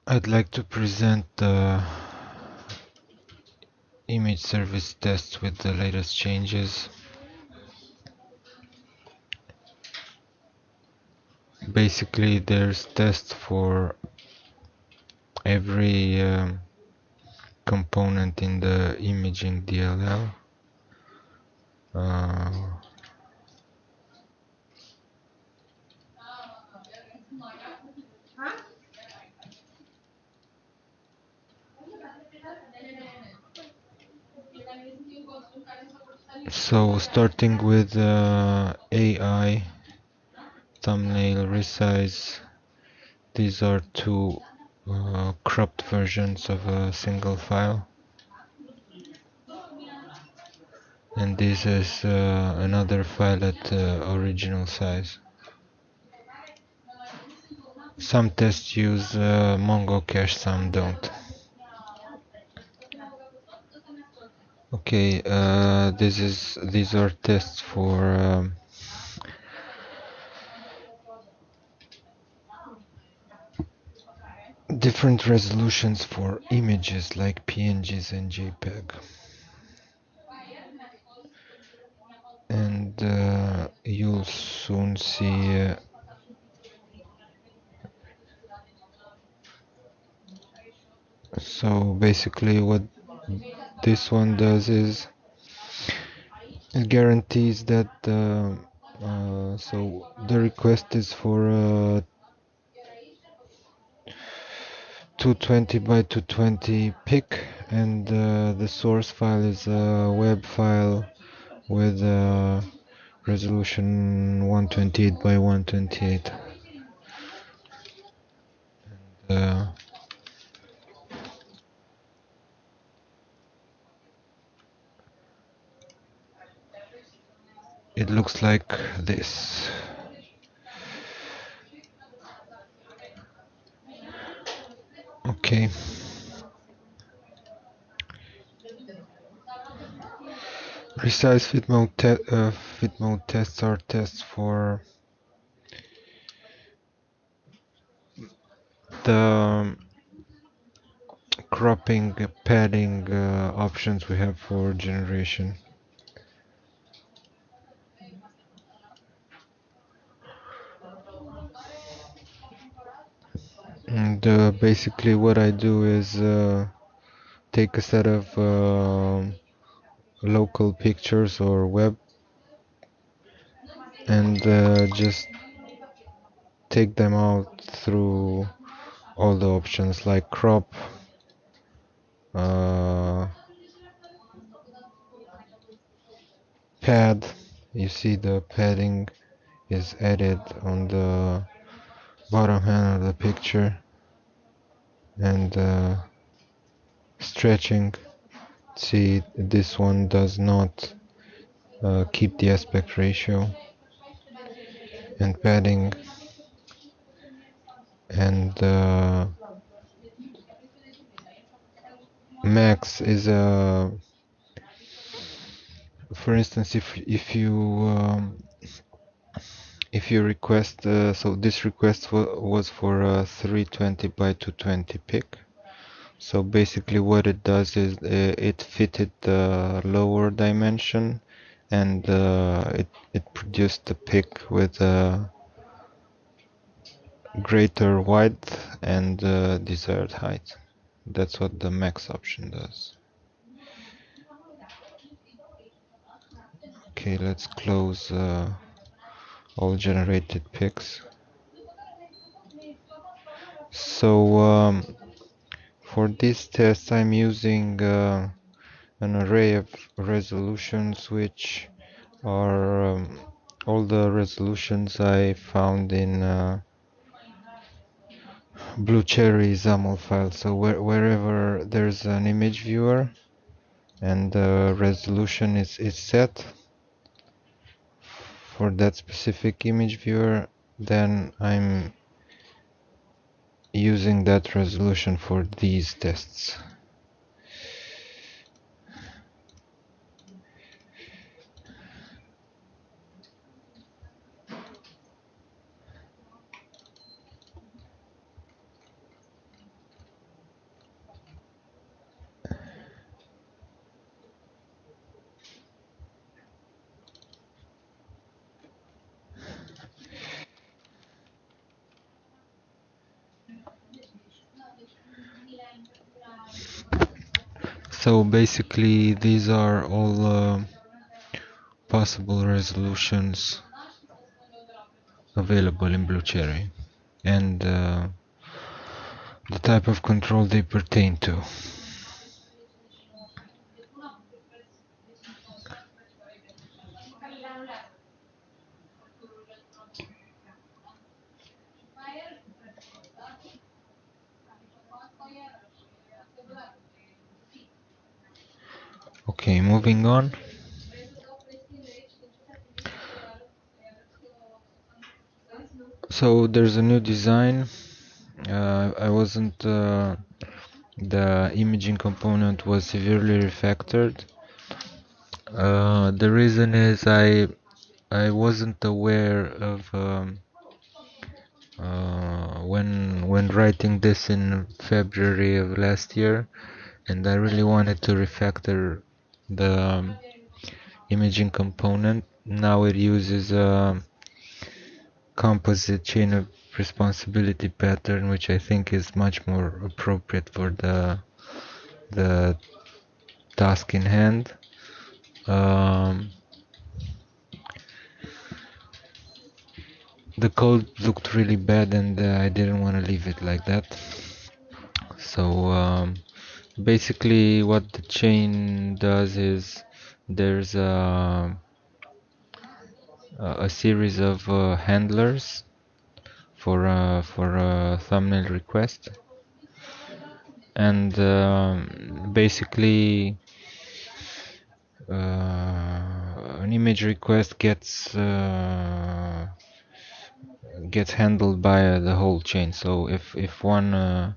I'd like to present the image service test with the latest changes. Basically, there's tests for every component in the imaging DLL. So starting with AI, thumbnail resize, these are two cropped versions of a single file, and this is another file at original size. Some tests use Mongo cache, some don't. Okay, these are tests for different resolutions for images like PNGs and JPEG. And you'll soon see so basically what this one does is it guarantees that so the request is for 220 by 220 pic, and the source file is a web file with resolution 128 by 128. Uh, it looks like this. Okay. Precise fit mode tests are tests for the cropping, padding options we have for generation. And basically what I do is take a set of local pictures or web and just take them out through all the options like crop, uh, pad. You see the padding is added on the bottom hand of the picture, and stretching. See, this one does not keep the aspect ratio, and padding, and max is a for instance if you request so this request was for 320 by 220 pic. So basically what it does is it fitted the lower dimension, and it produced the pic with a greater width and desired height. That's what the max option does. Okay, let's close all generated pics. So for this test I'm using an array of resolutions, which are all the resolutions I found in Blue Cherry XAML file. So wherever there's an image viewer and the resolution is set for that specific image viewer, then I'm using that resolution for these tests. So basically these are all possible resolutions available in Blue Cherry and the type of control they pertain to. Okay, moving on. So there's a new design. I wasn't the imaging component was severely refactored. The reason is I wasn't aware of when writing this in February of last year, and I really wanted to refactor the imaging component. Now it uses a composite chain of responsibility pattern, which I think is much more appropriate for the task in hand. The code looked really bad, and I didn't want to leave it like that. So basically what the chain does is there's a series of handlers for a thumbnail request, and basically an image request gets handled by the whole chain. So if one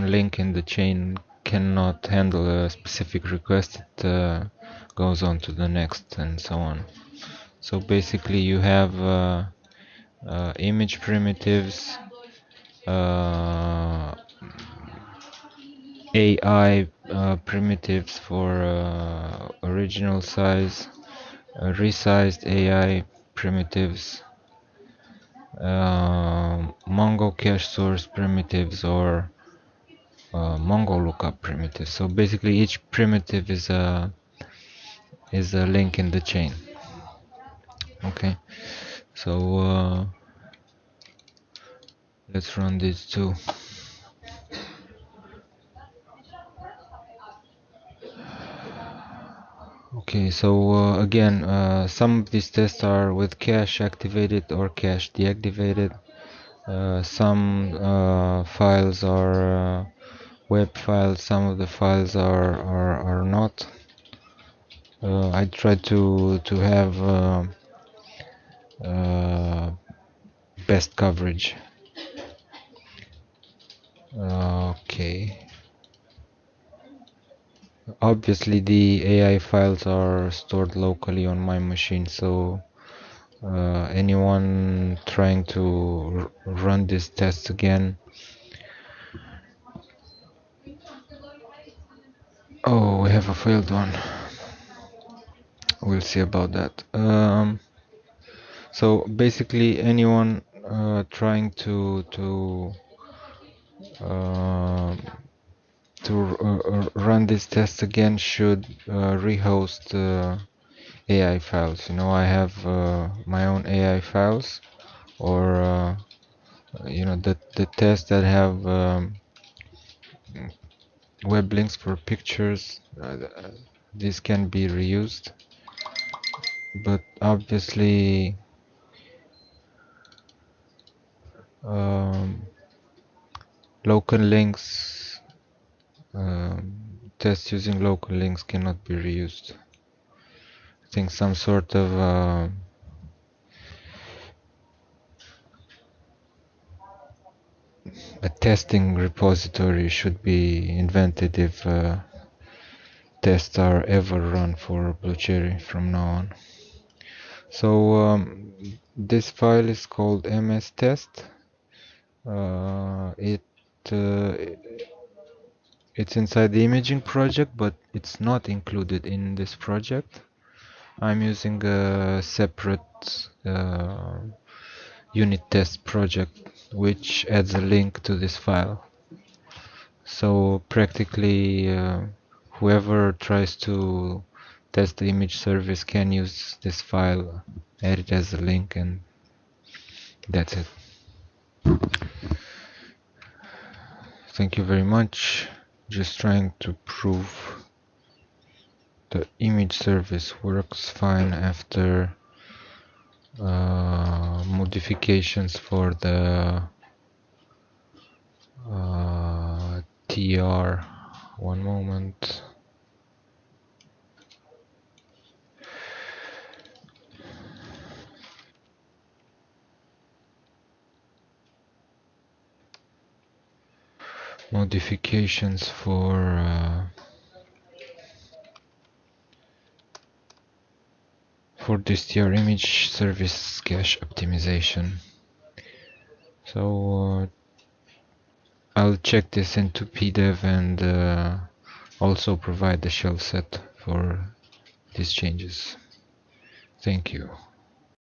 link in the chain cannot handle a specific request, it goes on to the next and so on. So basically you have image primitives, AI primitives for original size, resized AI primitives, Mongo cache source primitives, or Mongo lookup primitives. So basically each primitive is a link in the chain. Okay, so let's run these two. Okay, so again, some of these tests are with cache activated or cache deactivated. Some files are web files, some of the files are not. I try to have best coverage. Okay. Obviously the AI files are stored locally on my machine, so anyone trying to run these tests again. Oh, we have a failed one. We'll see about that. So basically, anyone trying uh, run these tests again should rehost AI files. You know, I have my own AI files, or the tests that have web links for pictures. These can be reused, but obviously local links, tests using local links cannot be reused. I think some sort of a testing repository should be invented if tests are ever run for Blue Cherry from now on. So this file is called mstest. It's inside the imaging project, but it's not included in this project. I'm using a separate unit test project which adds a link to this file. So practically whoever tries to test the image service can use this file, add it as a link, and that's it. Thank you very much. Just trying to prove the image service works fine after modifications for the TR. One moment. Modifications for this TR image service cache optimization. So I'll check this into pdev and also provide the shell set for these changes. Thank you.